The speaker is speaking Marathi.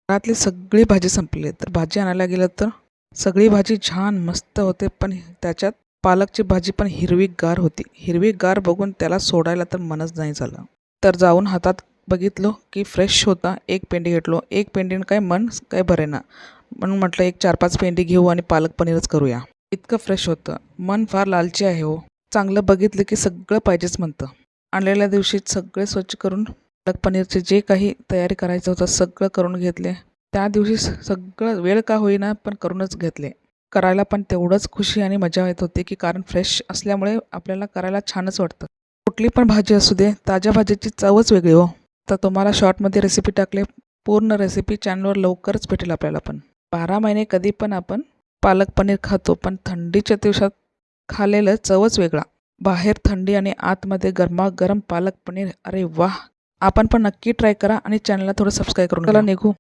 घरातली सगळी भाजी संपली तर भाजी आणायला गेलं तर सगळी भाजी छान मस्त होते, पण त्याच्यात पालकची भाजी पण हिरवीगार होती. हिरवीगार बघून त्याला सोडायला तर मनच नाही झालं. तर जाऊन हातात बघितलं की फ्रेश होता. एक पेंडी घेतलो. एक पेंडीनं काय मन काय भरेना, म्हणून म्हटलं एक 4-5 पेंडी घेऊ आणि पालक पनीरच करूया. इतकं फ्रेश होतं. मन फार लालची आहे हो. चांगलं बघितलं की सगळं पाहिजेच म्हणतं. आणलेल्या दिवशी सगळे स्वच्छ करून पालक पनीरचे जे काही तयारी करायचं होतं सगळं करून घेतले. त्या दिवशी सगळं वेळ का होईना पण करूनच घेतले. करायला पण तेवढंच खुशी आणि मजा येत होती की कारण फ्रेश असल्यामुळे आपल्याला करायला छानच वाटतं. कुठली पण भाजी असू दे, ताज्या भाजीची चवच वेगळी हो. तर तुम्हाला शॉर्टमध्ये रेसिपी टाकले. पूर्ण रेसिपी चॅनलवर लवकरच भेटेल आपल्याला पण. 12 महिने कधी पण आपण पालक पनीर खातो, पण थंडीच्या दिवसात खाल्लेलं चवच वेगळा. बाहेर थंडी आणि आतमध्ये गरमागरम पालक पनीर. अरे वाह! आपण पण नक्की ट्राय करा आणि चॅनलला थोडं सबस्क्राईब करून चला निघू.